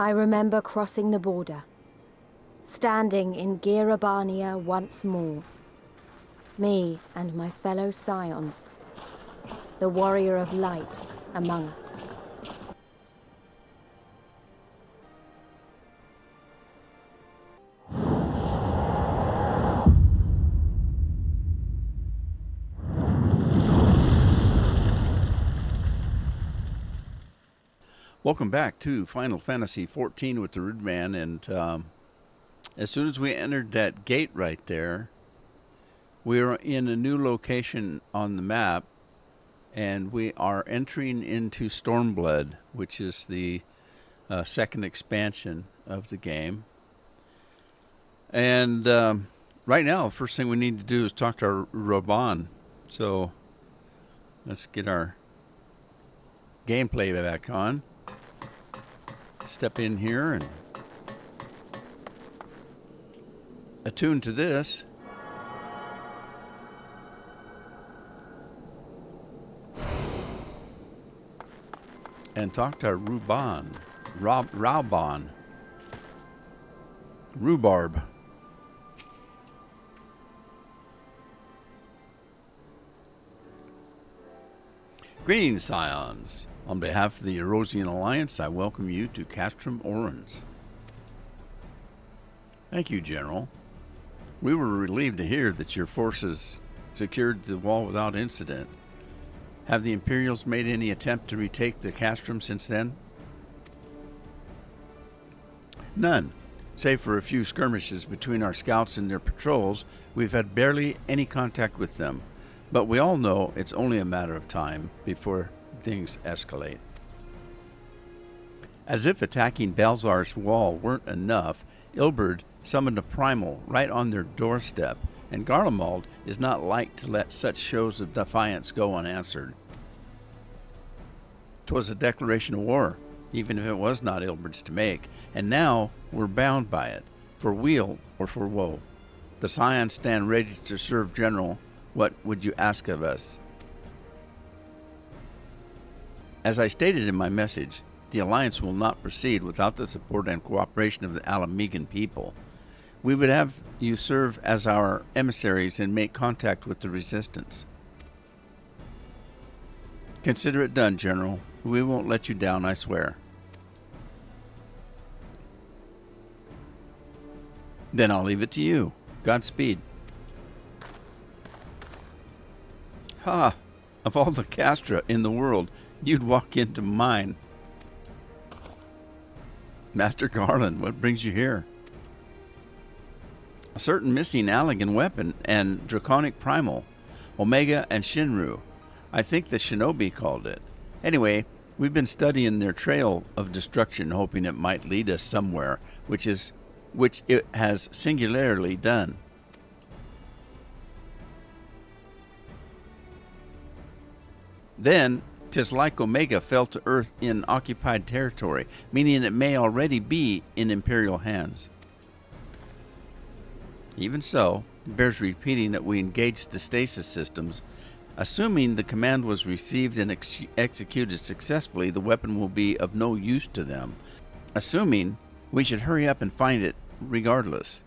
I remember crossing the border, standing in Girabania once more. Me and my fellow scions, the warrior of light among us. Welcome back to Final Fantasy XIV with the Rude Man, and as soon as we entered that gate right there, we are in a new location on the map, and we are entering into Stormblood, which is the second expansion of the game. And right now, the first thing we need to do is talk to Raban. So let's get our gameplay back on. Step in here and attune to this. And talk to Rhubarb. Greetings, Scions. On behalf of the Erosian Alliance, I welcome you to Castrum Orans. Thank you, General. We were relieved to hear that your forces secured the wall without incident. Have the Imperials made any attempt to retake the Castrum since then? None. Save for a few skirmishes between our scouts and their patrols, we've had barely any contact with them. But we all know it's only a matter of time before things escalate. As if attacking Balzar's wall weren't enough, Ilberd summoned a primal right on their doorstep, and Garlemald is not like to let such shows of defiance go unanswered. 'Twas a declaration of war, even if it was not Ilberd's to make, and now we're bound by it, for weal or for woe. The Scions stand ready to serve, General. What would you ask of us? As I stated in my message, the Alliance will not proceed without the support and cooperation of the Alamegan people. We would have you serve as our emissaries and make contact with the Resistance. Consider it done, General. We won't let you down, I swear. Then I'll leave it to you. Godspeed. Ha! Of all the Castra in the world, you'd walk into mine. Master Garland, what brings you here? A certain missing Allagan weapon and draconic primal, Omega and Shinru. I think the shinobi called it. Anyway, we've been studying their trail of destruction, hoping it might lead us somewhere, which it has singularly done. Then, 'tis like Omega fell to earth in occupied territory, meaning it may already be in Imperial hands. Even so, it bears repeating that we engaged the stasis systems. Assuming the command was received and executed successfully, the weapon will be of no use to them. Assuming, we should hurry up and find it regardless.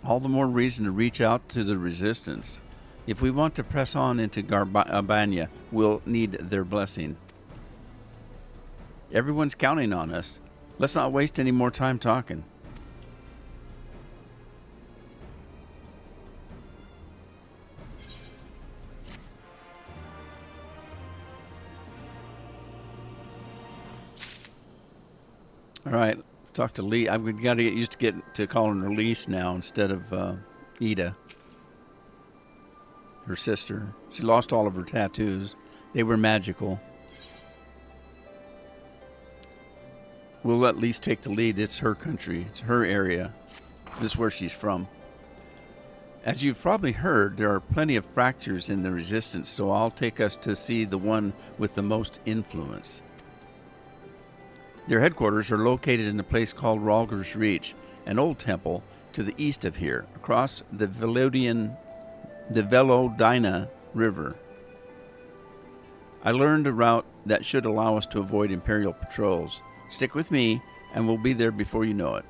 All the more reason to reach out to the Resistance. If we want to press on into Garbania, we'll need their blessing. Everyone's counting on us. Let's not waste any more time talking. All right. Talk to Lee. I've got to get used to calling her Lise now instead of Ida, her sister. She lost all of her tattoos. They were magical. We'll let Lise take the lead. It's her country. It's her area. This is where she's from. As you've probably heard, there are plenty of fractures in the Resistance, so I'll take us to see the one with the most influence. Their headquarters are located in a place called Ralger's Reach, an old temple to the east of here, across the Velodina River. I learned a route that should allow us to avoid Imperial patrols. Stick with me, and we'll be there before you know it.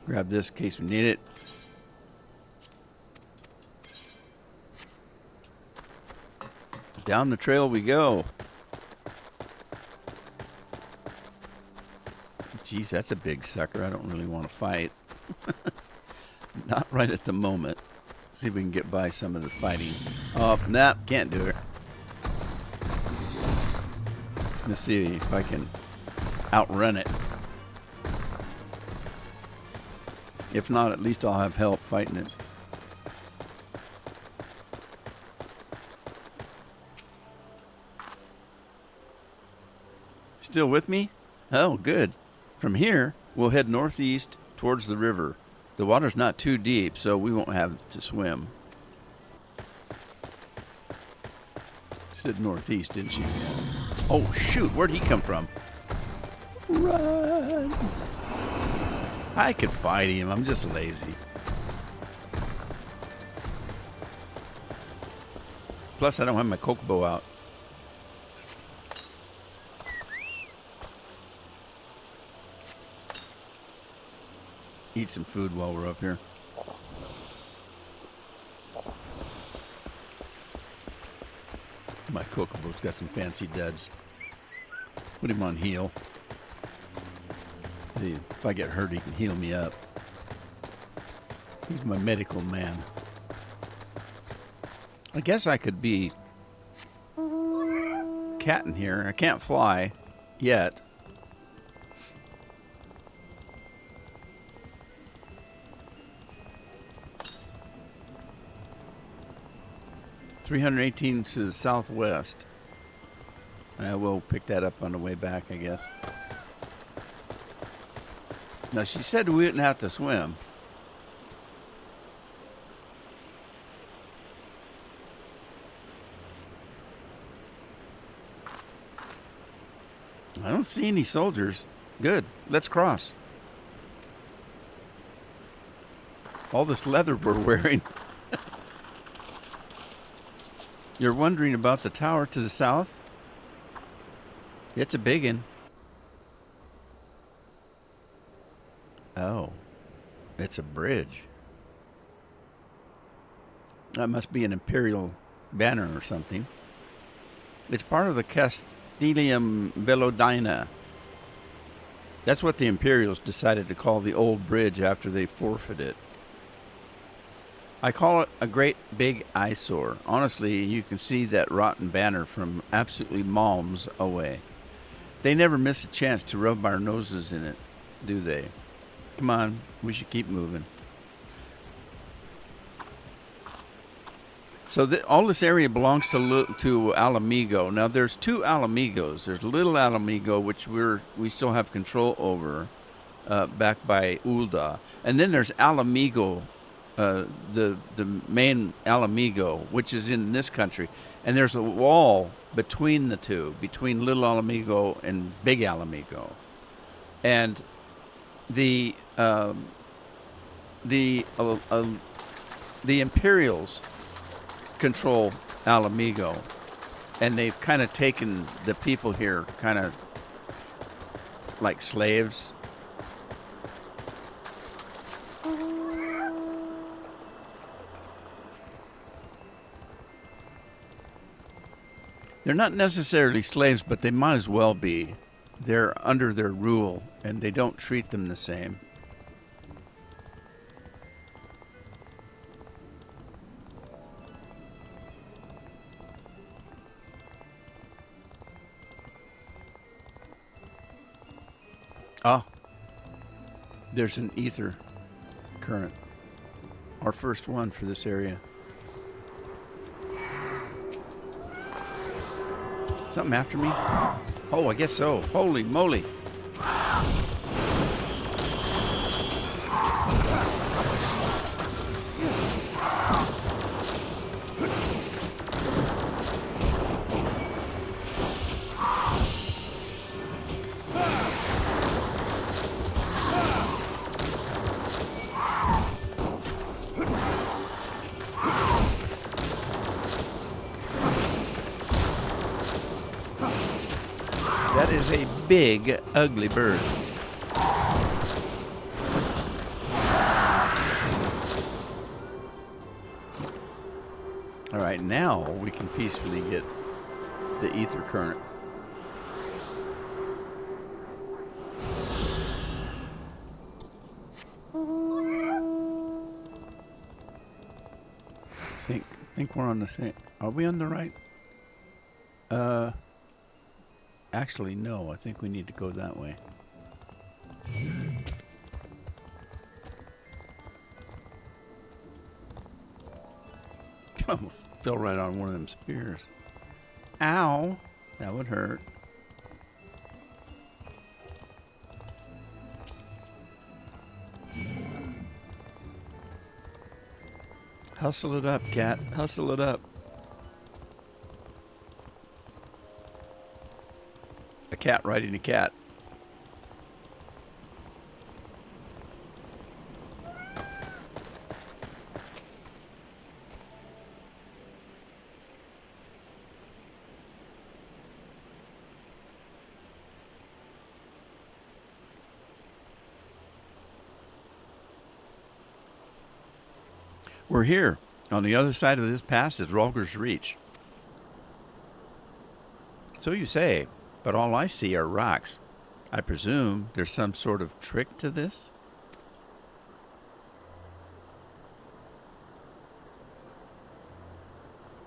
Grab this in case we need it. Down the trail we go. Geez, that's a big sucker. I don't really want to fight. Not right at the moment. See if we can get by some of the fighting. Oh, nah, can't do it. Let's see if I can outrun it. If not, at least I'll have help fighting it. Still with me? Oh, good. From here, we'll head northeast towards the river. The water's not too deep, so we won't have to swim. She said northeast, didn't she? Oh, shoot. Where'd he come from? Run! I could fight him. I'm just lazy. Plus, I don't have my kokobo out. Eat some food while we're up here. My kokobo's got some fancy duds. Put him on heal. See, if I get hurt, he can heal me up. He's my medical man. I guess I could be cat in here. I can't fly yet. $318 to the southwest. We'll pick that up on the way back, I guess. Now, she said we wouldn't have to swim. I don't see any soldiers. Good. Let's cross. All this leather we're wearing. You're wondering about the tower to the south? It's a big one. Oh, it's a bridge. That must be an Imperial banner or something. It's part of the Castellum Velodina. That's what the Imperials decided to call the old bridge after they forfeited it. I call it a great big eyesore. Honestly, you can see that rotten banner from absolutely miles away. They never miss a chance to rub our noses in it, do they? Come on, we should keep moving. So all this area belongs to Alamigo. Now, there's two Alamigos. There's Little Alamigo, which we still have control over, back by Ulda. And then there's Alamigo, the main Alamigo, which is in this country. And there's a wall between the two, between Little Alamigo and Big Alamigo. And the Imperials control Alamigo, and they've kind of taken the people here kind of like slaves. They're not necessarily slaves, but they might as well be. They're under their rule, and they don't treat them the same. Oh, there's an ether current. Our first one for this area. Something after me? Oh, I guess so. Holy moly. big, ugly bird. All right, now we can peacefully get the ether current. Think we're on the same. Are we on the right? Actually, no. I think we need to go that way. Almost fell right on one of them spears. Ow! That would hurt. Hustle it up, cat. Hustle it up. A cat riding a cat. We're here. On the other side of this pass is Rolger's Reach. So you say, but all I see are rocks. I presume there's some sort of trick to this?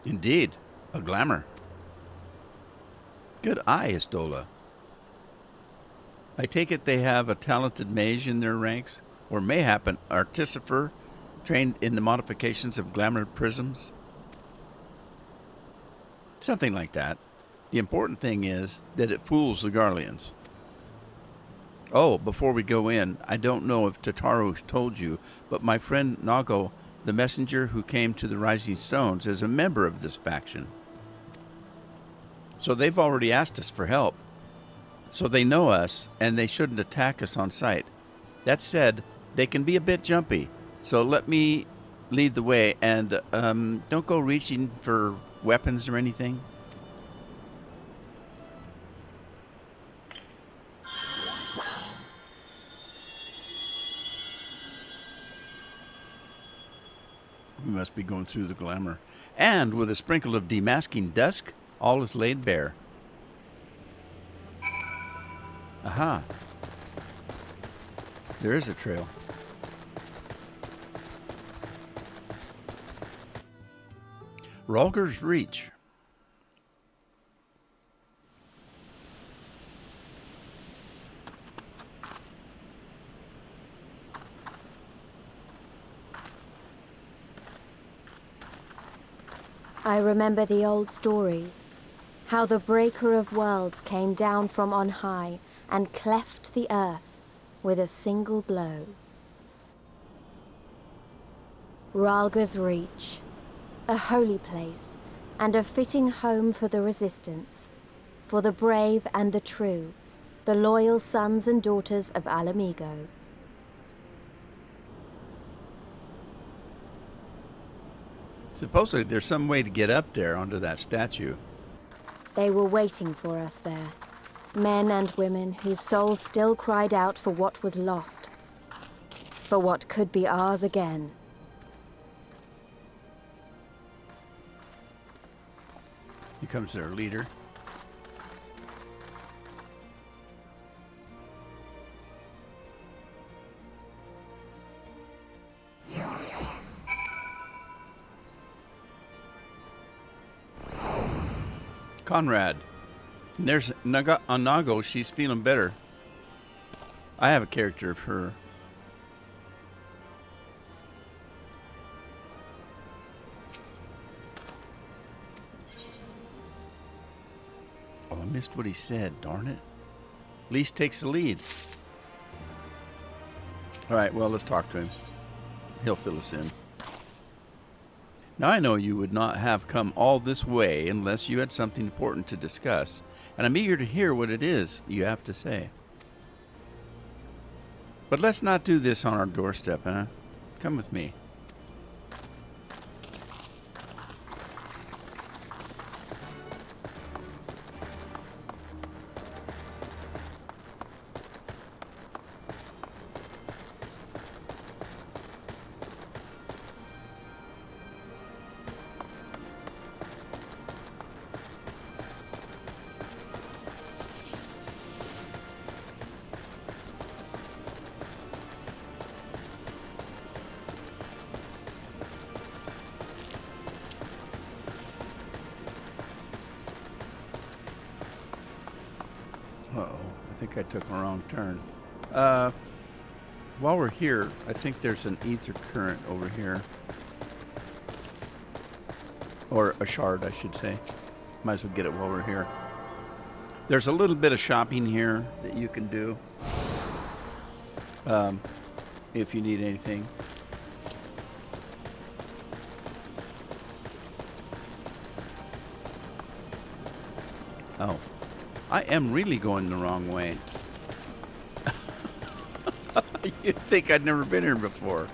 Indeed, a glamour. Good eye, Istola. I take it they have a talented mage in their ranks, or mayhap an artificer trained in the modifications of glamour prisms? Something like that. The important thing is that it fools the Garleans. Oh, before we go in, I don't know if Tataru told you, but my friend Nago, the messenger who came to the Rising Stones, is a member of this faction. So they've already asked us for help. So they know us, and they shouldn't attack us on sight. That said, they can be a bit jumpy. So let me lead the way, and don't go reaching for weapons or anything. We must be going through the glamour. And with a sprinkle of demasking dusk, all is laid bare. Aha. There is a trail. Rolger's Reach. I remember the old stories, how the breaker of worlds came down from on high and cleft the earth with a single blow. Ralga's Reach, a holy place and a fitting home for the resistance, for the brave and the true, the loyal sons and daughters of Alamigo. Supposedly there's some way to get up there onto that statue. They were waiting for us there, men and women whose souls still cried out for what was lost, for what could be ours again. Here comes their leader. Conrad. And there's Nago. She's feeling better. I have a character of her. Oh, I missed what he said, darn it. Least takes the lead. All right, well, let's talk to him. He'll fill us in. Now, I know you would not have come all this way unless you had something important to discuss, and I'm eager to hear what it is you have to say. But let's not do this on our doorstep, huh? Come with me. like I took a wrong turn. While we're here, I think there's an ether current over here. Or a shard, I should say. Might as well get it while we're here. There's a little bit of shopping here that you can do. If you need anything. Oh. I am really going the wrong way. You'd think I'd never been here before.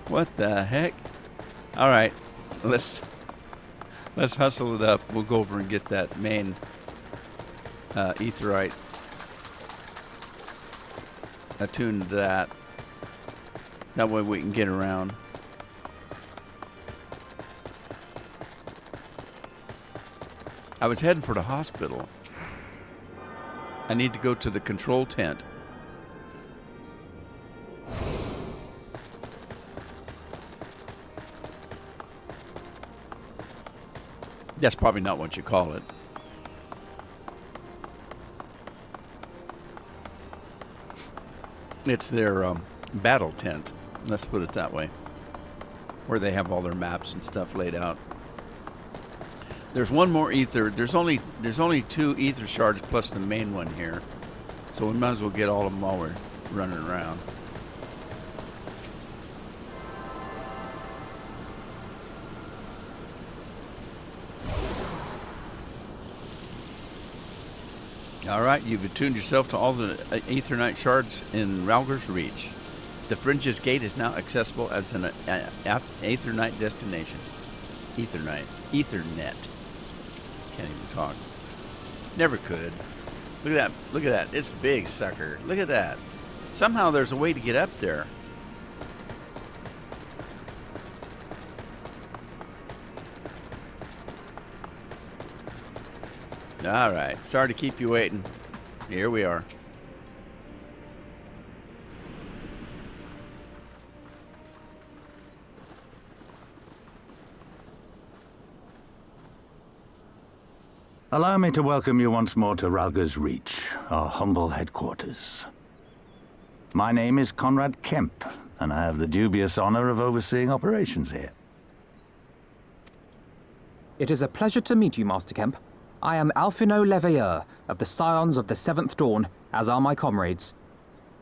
What the heck? Alright. Let's hustle it up. We'll go over and get that main aetheryte. Attuned to that. That way we can get around. I was heading for the hospital. I need to go to the control tent. That's probably not what you call it. It's their battle tent. Let's put it that way. Where they have all their maps and stuff laid out. There's one more ether. There's only 2 ether shards plus the main one here. So we might as well get all of them while we're running around. Alright, you've attuned yourself to all the Aethernight shards in Ralger's Reach. The Fringe's Gate is now accessible as an Aethernight destination. Ethernet. Can't even talk. Never could. Look at that. Look at that. It's big, sucker. Look at that. Somehow there's a way to get up there. All right. Sorry to keep you waiting. Here we are. Allow me to welcome you once more to Ralger's Reach, our humble headquarters. My name is Conrad Kemp, and I have the dubious honor of overseeing operations here. It is a pleasure to meet you, Master Kemp. I am Alphino Leveilleur of the Scions of the Seventh Dawn, as are my comrades.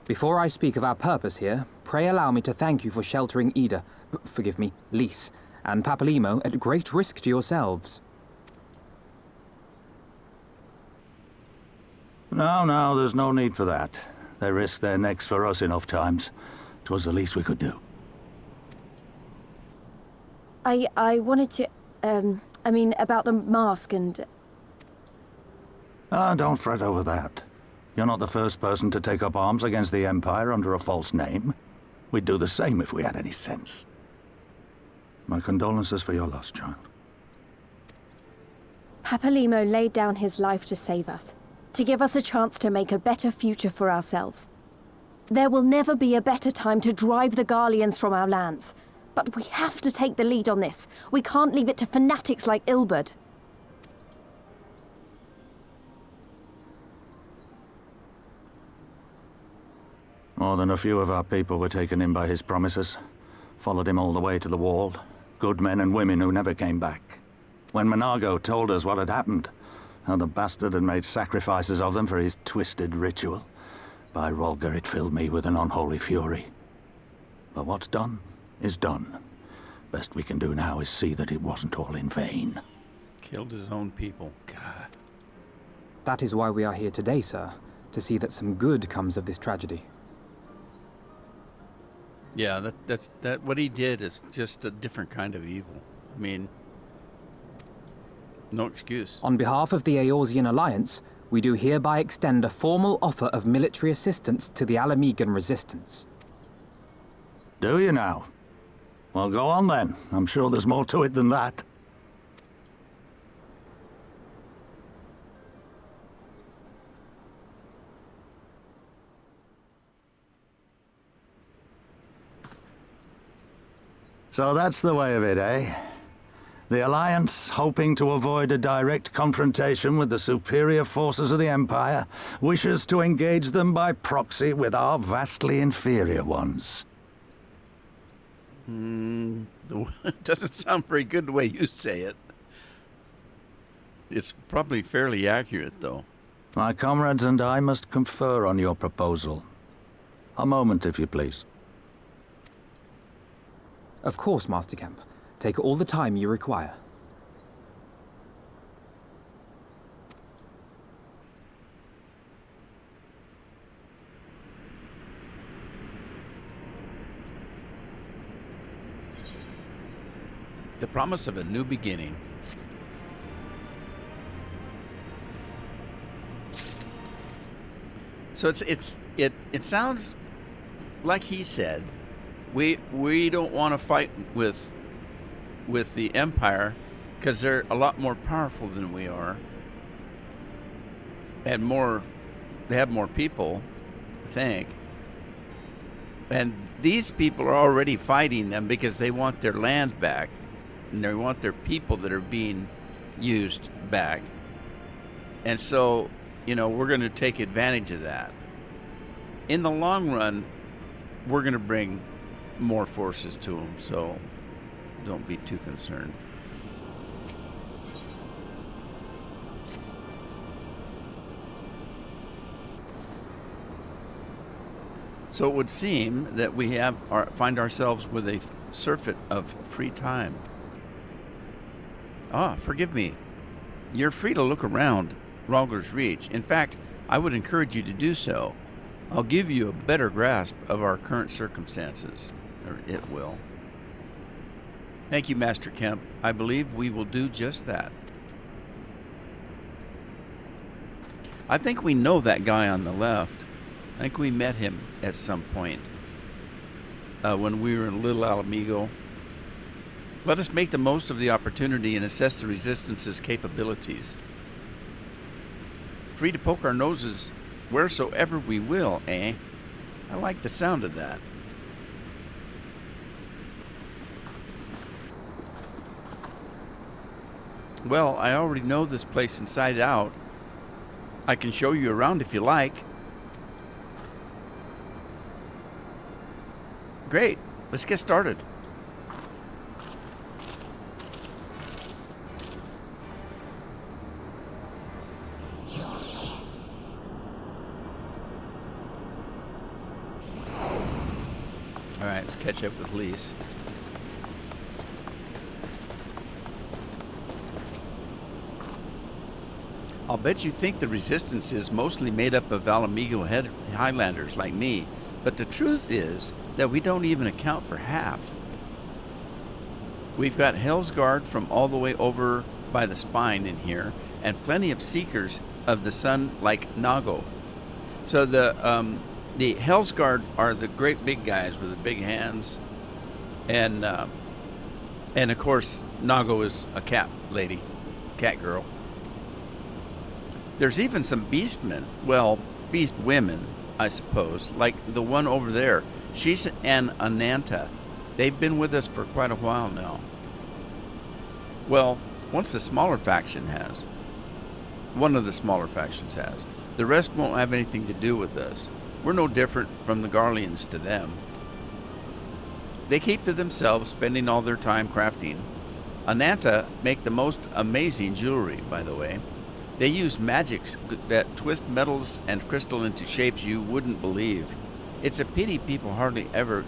Before I speak of our purpose here, pray allow me to thank you for sheltering Lys, and Papalimo at great risk to yourselves. No, there's no need for that. They risked their necks for us enough times. 'Twas the least we could do. I wanted to, about the mask and... Don't fret over that. You're not the first person to take up arms against the Empire under a false name. We'd do the same if we had any sense. My condolences for your loss, child. Papalimo laid down his life to save us, to give us a chance to make a better future for ourselves. There will never be a better time to drive the Garleans from our lands. But we have to take the lead on this. We can't leave it to fanatics like Ilberd. More than a few of our people were taken in by his promises. Followed him all the way to the wall. Good men and women who never came back. When Monargo told us what had happened, how the bastard had made sacrifices of them for his twisted ritual, by Rhalger it filled me with an unholy fury. But what's done is done. Best we can do now is see that it wasn't all in vain. Killed his own people. God. That is why we are here today, sir, to see that some good comes of this tragedy. Yeah, that what he did is just a different kind of evil. I mean, no excuse. On behalf of the Eorzean Alliance, we do hereby extend a formal offer of military assistance to the Alamegan resistance. Do you now? Well, go on then. I'm sure there's more to it than that. So that's the way of it, eh? The Alliance, hoping to avoid a direct confrontation with the superior forces of the Empire, wishes to engage them by proxy with our vastly inferior ones. It doesn't sound very good the way you say it. It's probably fairly accurate, though. My comrades and I must confer on your proposal. A moment, if you please. Of course, Master Kemp. Take all the time you require. The promise of a new beginning. So it sounds like he said, we don't want to fight with the Empire because they're a lot more powerful than we are, and they have more people, I think. And these people are already fighting them because they want their land back, and they want their people that are being used back. And so, we're going to take advantage of that. In the long run, we're going to bring more forces to them, so don't be too concerned. So it would seem that we find ourselves with a surfeit of free time. Forgive me. You're free to look around Rhalgr's Reach. In fact, I would encourage you to do so. I'll give you a better grasp of our current circumstances, or it will. Thank you, Master Kemp. I believe we will do just that. I think we know that guy on the left. I think we met him at some point when we were in Little Alamigo. Let us make the most of the opportunity and assess the Resistance's capabilities. Free to poke our noses wheresoever we will, eh? I like the sound of that. Well, I already know this place inside out. I can show you around if you like. Great. Let's get started. All right, let's catch up with Lise. I'll bet you think the Resistance is mostly made up of Alamigo Highlanders like me, but the truth is that we don't even account for half. We've got Hellsguard from all the way over by the spine in here, and plenty of Seekers of the Sun like Nago. So the Hellsguard are the great big guys with the big hands, and of course Nago is a cat lady, cat girl. There's even some beastmen, well, beast women, I suppose, like the one over there. She's an Ananta. They've been with us for quite a while now. Well, one of the smaller factions has. The rest won't have anything to do with us. We're no different from the Garleans to them. They keep to themselves, spending all their time crafting. Ananta make the most amazing jewelry, by the way. They use magics that twist metals and crystal into shapes you wouldn't believe. It's a pity people hardly ever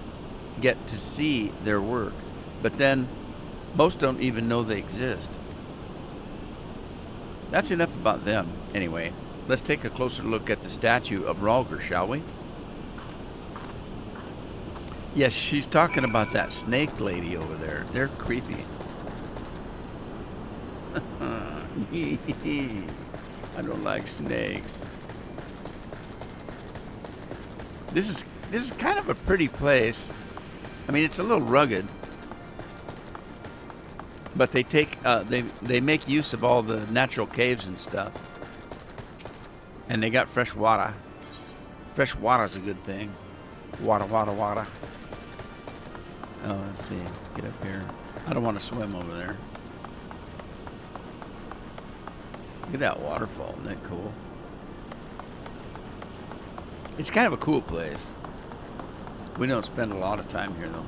get to see their work, but then most don't even know they exist. That's enough about them. Anyway, let's take a closer look at the statue of Rhalgr, shall we? Yes, she's talking about that snake lady over there. They're creepy. I don't like snakes. This is kind of a pretty place. I mean, it's a little rugged, but they take they make use of all the natural caves and stuff, and they got fresh water. Fresh water's a good thing. Water. Oh, let's see. Get up here. I don't want to swim over there. Look at that waterfall. Isn't that cool? It's kind of a cool place. We don't spend a lot of time here, though.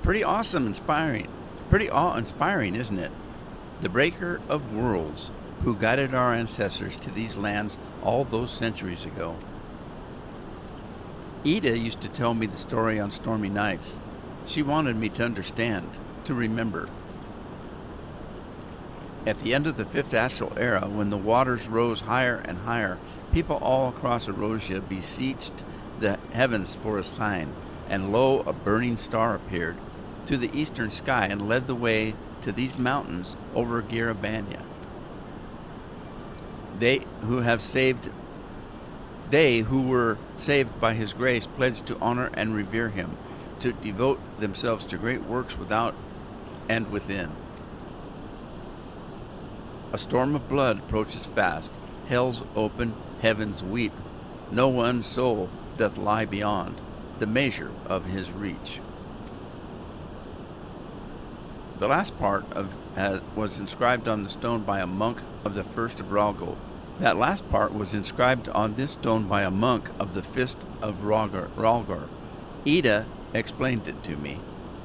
Pretty awesome, inspiring. Pretty awe-inspiring, isn't it? The breaker of worlds who guided our ancestors to these lands all those centuries ago. Ida used to tell me the story on stormy nights. She wanted me to understand, to remember. At the end of the Fifth Astral Era, when the waters rose higher and higher, people all across Erosia beseeched the heavens for a sign, and lo, a burning star appeared to the eastern sky and led the way to these mountains over Girabania. They who were saved by his grace pledged to honor and revere him, to devote themselves to great works without and within. A storm of blood approaches fast. Hell's open, heavens weep. No one soul doth lie beyond the measure of his reach. The last part was inscribed on the stone by a monk of the First of Ralgo. That last part was inscribed on this stone by a monk of the Fist of Ralgar. Ida explained it to me.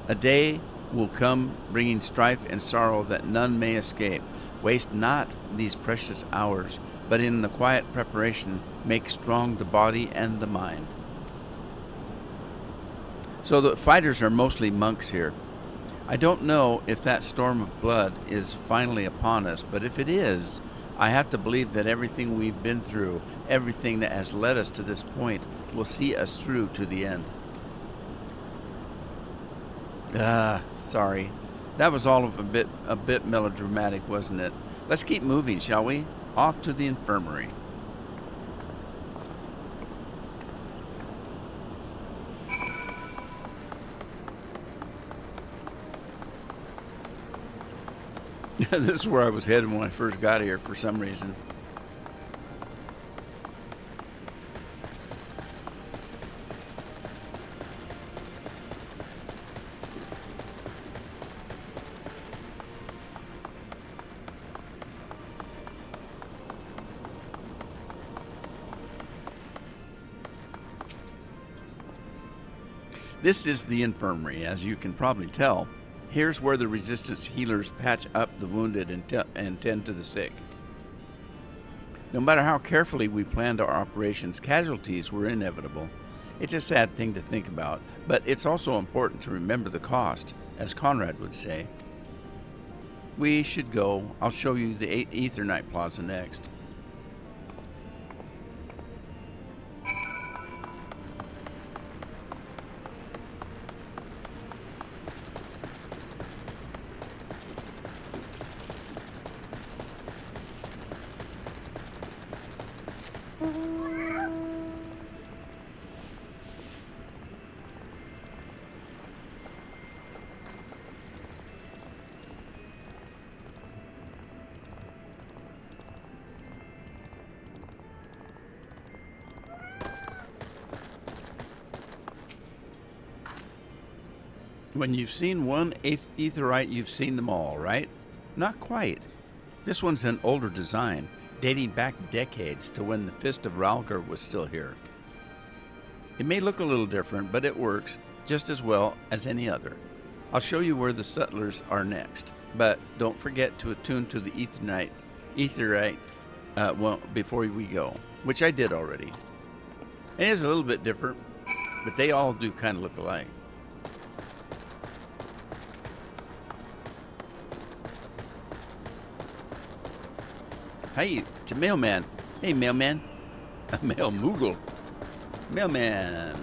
A day will come bringing strife and sorrow that none may escape. Waste not these precious hours, but in the quiet preparation make strong the body and the mind. So the fighters are mostly monks here. I don't know if that storm of blood is finally upon us, but if it is, I have to believe that everything we've been through, everything that has led us to this point, will see us through to the end. Sorry. That was all of a bit melodramatic, wasn't it? Let's keep moving, shall we? Off to the infirmary. This is where I was headed when I first got here for some reason. This is the infirmary, as you can probably tell. Here's where the resistance healers patch up the wounded and tend to the sick. No matter how carefully we planned our operations, casualties were inevitable. It's a sad thing to think about, but it's also important to remember the cost, as Conrad would say. We should go. I'll show you the Aethernight Plaza next. When you've seen one aetherite, you've seen them all, right? Not quite. This one's an older design, dating back decades to when the Fist of Ralgar was still here. It may look a little different, but it works just as well as any other. I'll show you where the settlers are next, but don't forget to attune to the aetherite before we go, which I did already. It is a little bit different, but they all do kind of look alike. Hey, it's a mailman. Hey, mailman. A mail moogle. Mailman.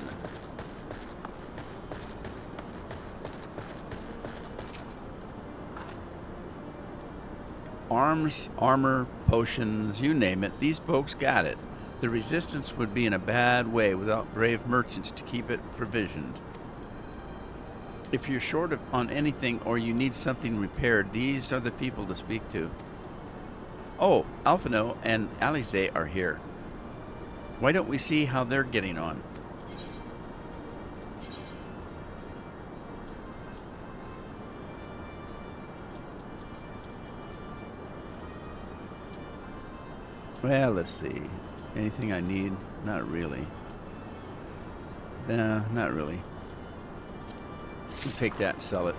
Arms, armor, potions, you name it, these folks got it. The resistance would be in a bad way without brave merchants to keep it provisioned. If you're short on anything or you need something repaired, these are the people to speak to. Oh, Alphino and Alice are here. Why don't we see how they're getting on? Well, let's see. Anything I need? Not really. Nah, not really. We'll take that and sell it.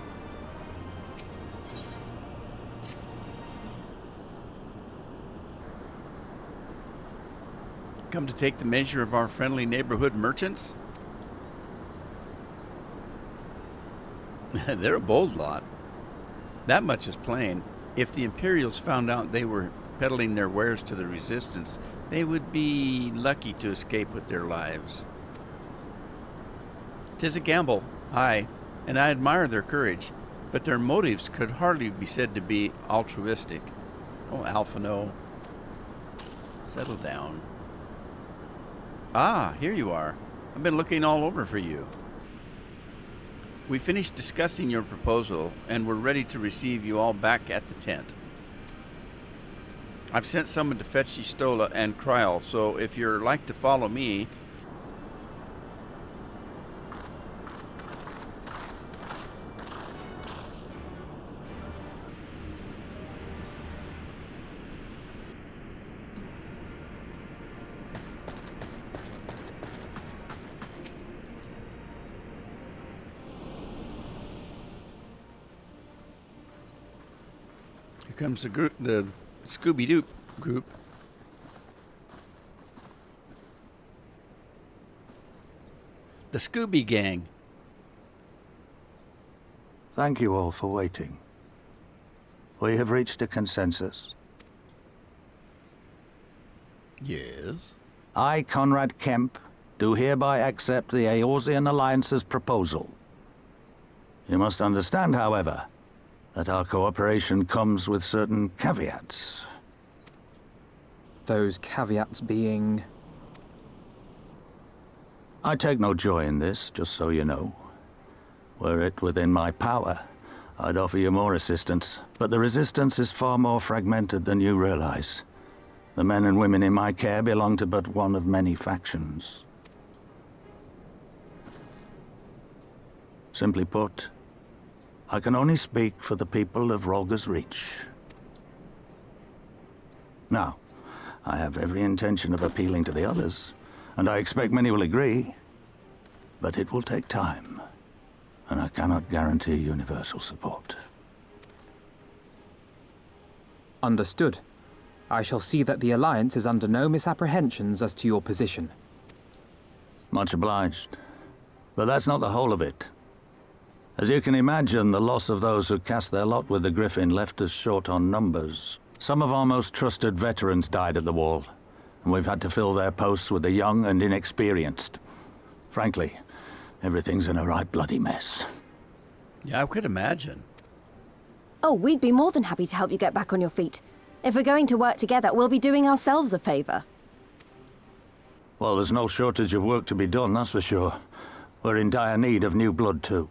Come to take the measure of our friendly neighborhood merchants? They're a bold lot. That much is plain. If the Imperials found out they were peddling their wares to the Resistance, they would be lucky to escape with their lives. 'Tis a gamble, aye, and I admire their courage, but their motives could hardly be said to be altruistic. Oh, Alphino, settle down. Ah, here you are. I've been looking all over for you. We finished discussing your proposal, and we're ready to receive you all back at the tent. I've sent someone to fetch Stola and Kryl, so if you're like to follow me... Here comes the group, the Scooby-Doo group. The Scooby Gang. Thank you all for waiting. We have reached a consensus. Yes? I, Conrad Kemp, do hereby accept the Eorzean Alliance's proposal. You must understand, however, that our cooperation comes with certain caveats. Those caveats being... I take no joy in this, just so you know. Were it within my power, I'd offer you more assistance, but the Resistance is far more fragmented than you realize. The men and women in my care belong to but one of many factions. Simply put, I can only speak for the people of Rolga's Reach. Now, I have every intention of appealing to the others, and I expect many will agree, but it will take time, and I cannot guarantee universal support. Understood. I shall see that the Alliance is under no misapprehensions as to your position. Much obliged. But that's not the whole of it. As you can imagine, the loss of those who cast their lot with the Griffin left us short on numbers. Some of our most trusted veterans died at the wall, and we've had to fill their posts with the young and inexperienced. Frankly, everything's in a right bloody mess. Yeah, I could imagine. Oh, we'd be more than happy to help you get back on your feet. If we're going to work together, we'll be doing ourselves a favor. Well, there's no shortage of work to be done, that's for sure. We're in dire need of new blood, too.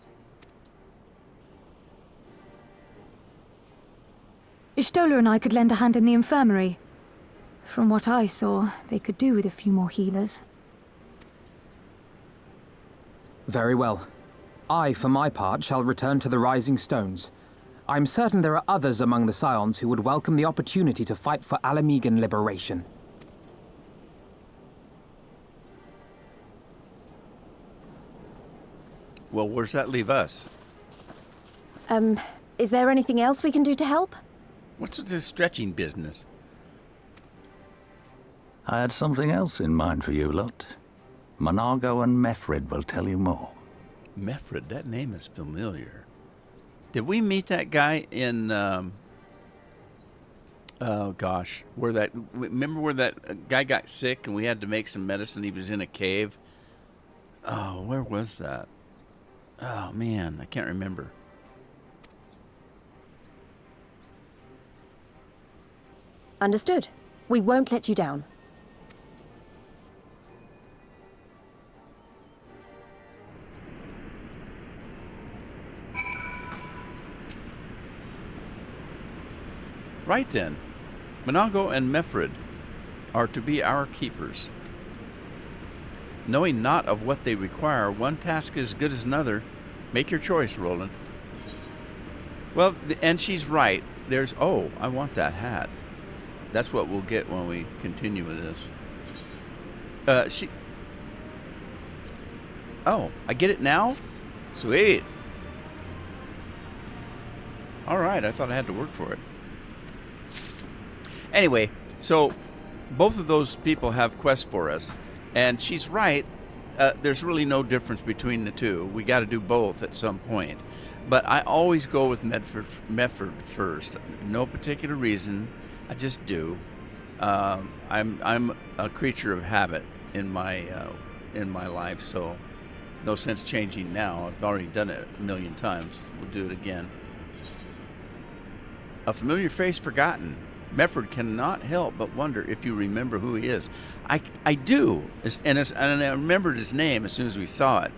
Stola and I could lend a hand in the infirmary. From what I saw, they could do with a few more healers. Very well. I, for my part, shall return to the Rising Stones. I'm certain there are others among the Scions who would welcome the opportunity to fight for Alamegan liberation. Well, where's that leave us? Is there anything else we can do to help? What's with this stretching business? I had something else in mind for you lot. Monargo and Mefred will tell you more. Mefred, that name is familiar. Did we meet that guy in, oh gosh, remember where that guy got sick and we had to make some medicine? He was in a cave. Oh, where was that? Oh man, I can't remember. Understood. We won't let you down. Right then. Monago and Mefred are to be our keepers. Knowing not of what they require, one task is as good as another. Make your choice, Roland. Well, and she's right. There's, oh, I want that hat. That's what we'll get when we continue with this. Oh, I get it now? Sweet. All right, I thought I had to work for it. Anyway, so both of those people have quests for us, and she's right. There's really no difference between the two. We got to do both at some point. But I always go with Mefred first. No particular reason. I just do. I'm a creature of habit in my life, so no sense changing now. I've already done it a million times. We'll do it again. A familiar face forgotten. Mefford cannot help but wonder if you remember who he is. I do, and I remembered his name as soon as we saw it.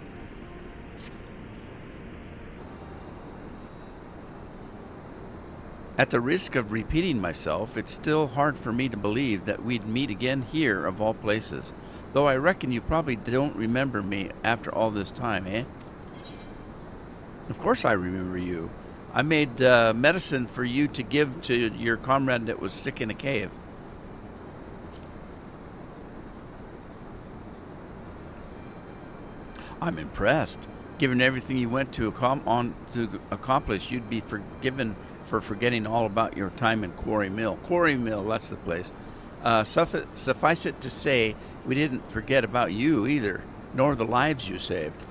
At the risk of repeating myself, it's still hard for me to believe that we'd meet again here of all places. Though I reckon you probably don't remember me after all this time, eh? Of course I remember you. I made medicine for you to give to your comrade that was sick in a cave. I'm impressed. Given everything you went to accomplish, you'd be forgiven for forgetting all about your time in Quarry Mill. Quarry Mill, that's the place. Suffice it to say, we didn't forget about you either, nor the lives you saved.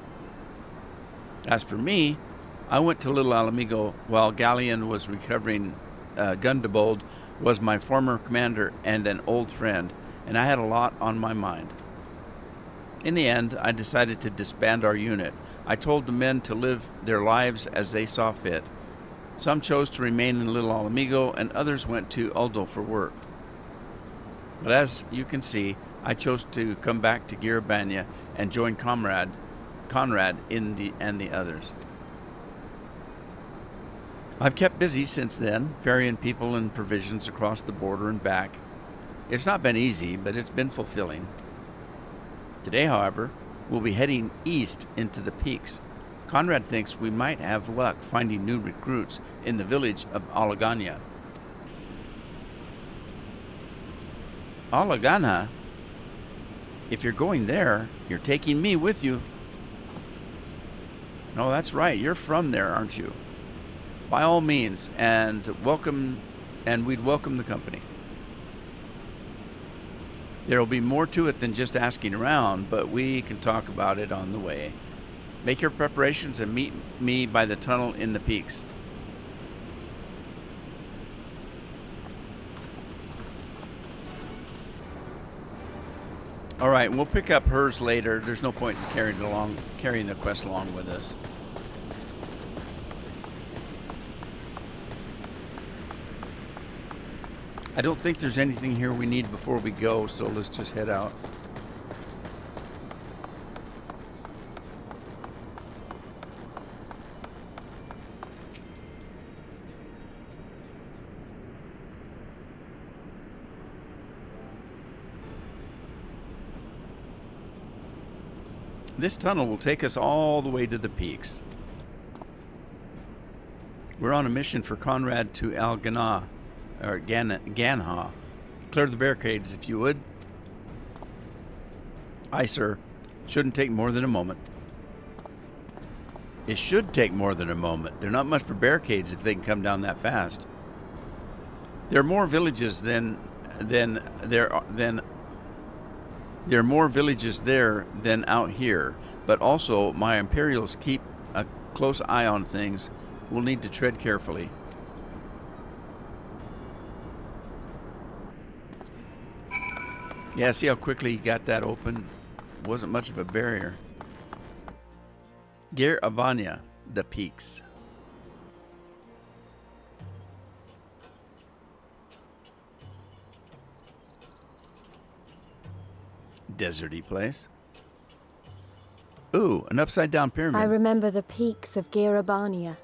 As for me, I went to Little Alamigo while Galleon was recovering. Gundebold was my former commander and an old friend, and I had a lot on my mind. In the end, I decided to disband our unit. I told the men to live their lives as they saw fit. Some chose to remain in Little Alamigo, and others went to Uldo for work. But as you can see, I chose to come back to Girabania and join Conrad and the others. I've kept busy since then, ferrying people and provisions across the border and back. It's not been easy, but it's been fulfilling. Today, however, we'll be heading east into the peaks. Conrad thinks we might have luck finding new recruits in the village of Alagana. Alagana? If you're going there, you're taking me with you. Oh, that's right. You're from there, aren't you? By all means, and we'd welcome the company. There'll be more to it than just asking around, but we can talk about it on the way. Make your preparations and meet me by the tunnel in the peaks. All right, we'll pick up hers later. There's no point in carrying the quest along with us. I don't think there's anything here we need before we go, so let's just head out. This tunnel will take us all the way to the peaks. We're on a mission for Conrad to Ganha. Clear the barricades, if you would. Aye, sir. Shouldn't take more than a moment. It should take more than a moment. They're not much for barricades if they can come down that fast. There are more villages there than out here, but also my Imperials keep a close eye on things. We'll need to tread carefully. Yeah, see how quickly he got that open? Wasn't much of a barrier. Girabania, the peaks. Deserty place. Ooh, an upside-down pyramid. I remember the peaks of Girabania,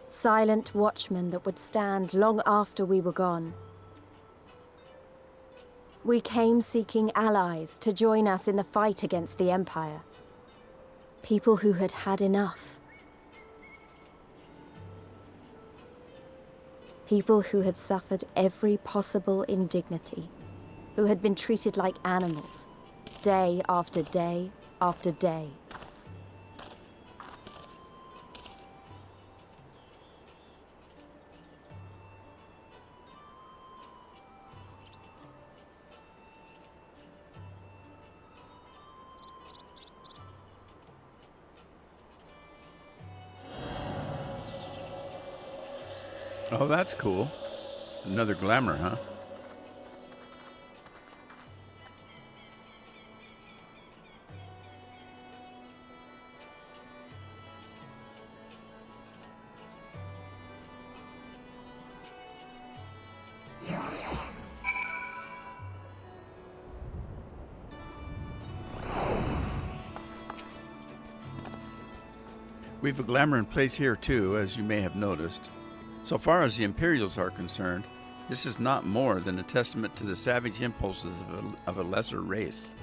silent watchmen that would stand long after we were gone. We came seeking allies to join us in the fight against the Empire. People who had had enough. People who had suffered every possible indignity. Who had been treated like animals, day after day after day. Oh, that's cool. Another glamour, huh? We've a glamour in place here too, as you may have noticed. So far as the Imperials are concerned, this is not more than a testament to the savage impulses of a lesser race.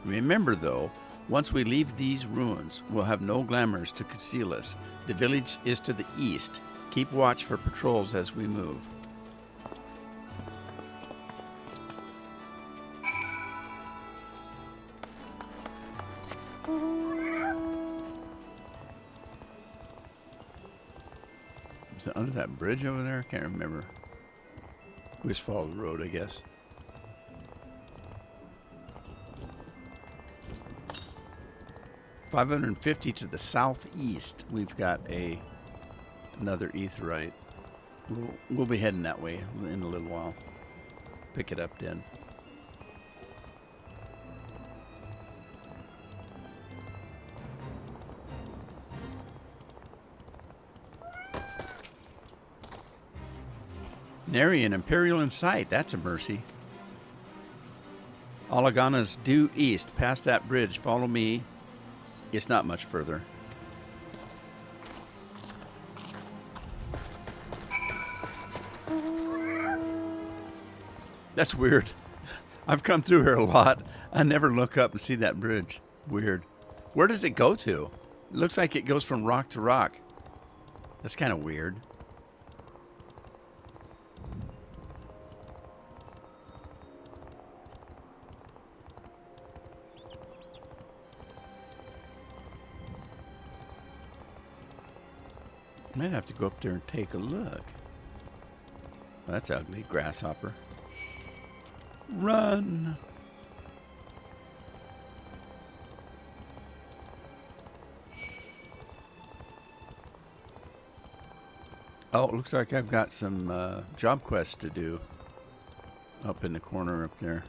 Remember though, once we leave these ruins, we'll have no glamours to conceal us. The village is to the east. Keep watch for patrols as we move. Is it under that bridge over there? I can't remember. We just follow the road, I guess. $550 to the southeast. We've got another aetheryte. We'll be heading that way in a little while. Pick it up then. Nary an Imperial in sight. That's a mercy. Alagana's due east. Past that bridge. Follow me. It's not much further. That's weird. I've come through here a lot. I never look up and see that bridge. Weird. Where does it go to? It looks like it goes from rock to rock. That's kind of weird. Might have to go up there and take a look. Well, that's ugly. Grasshopper. Run! Oh, it looks like I've got some job quests to do. Up in the corner up there.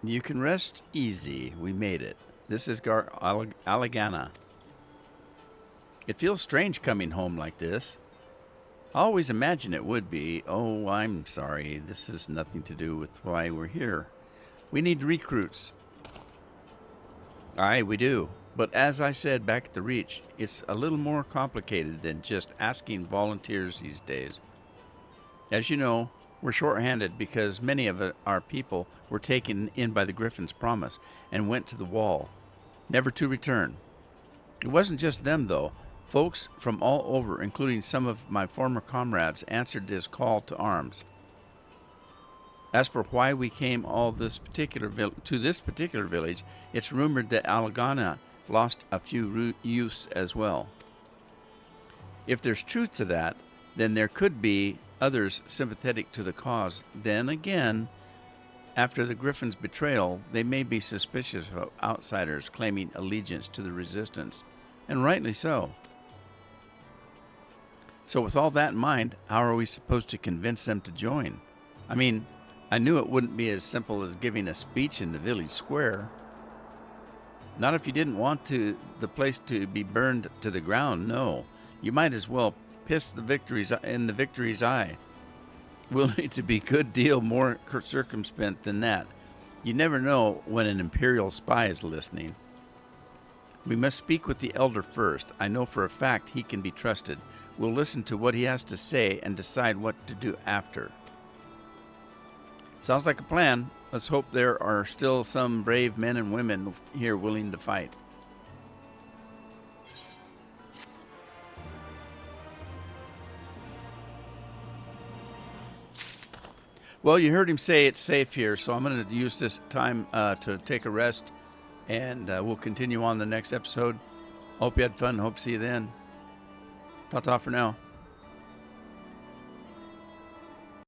You can rest easy. We made it. This is Alagana. It feels strange coming home like this. I always imagined it would be. Oh, I'm sorry. This has nothing to do with why we're here. We need recruits. Aye, we do. But as I said back at the Reach, it's a little more complicated than just asking volunteers these days. As you know, we're short-handed because many of our people were taken in by the Griffin's promise and went to the wall, never to return. It wasn't just them, though. Folks from all over, including some of my former comrades, answered this call to arms. As for why we came to this particular village, it's rumored that Alagana lost a few youths as well. If there's truth to that, then there could be others sympathetic to the cause. Then again, after the Griffin's betrayal, they may be suspicious of outsiders claiming allegiance to the resistance, and rightly so. So with all that in mind, how are we supposed to convince them to join? I mean, I knew it wouldn't be as simple as giving a speech in the village square. Not if you didn't want the place to be burned to the ground, no. You might as well piss the victory's eye. We'll need to be a good deal more circumspect than that. You never know when an Imperial spy is listening. We must speak with the Elder first. I know for a fact he can be trusted. We'll listen to what he has to say and decide what to do after. Sounds like a plan. Let's hope there are still some brave men and women here willing to fight. Well, you heard him say it's safe here, so I'm going to use this time to take a rest, and we'll continue on the next episode. Hope you had fun. Hope to see you then. Ta-ta for now.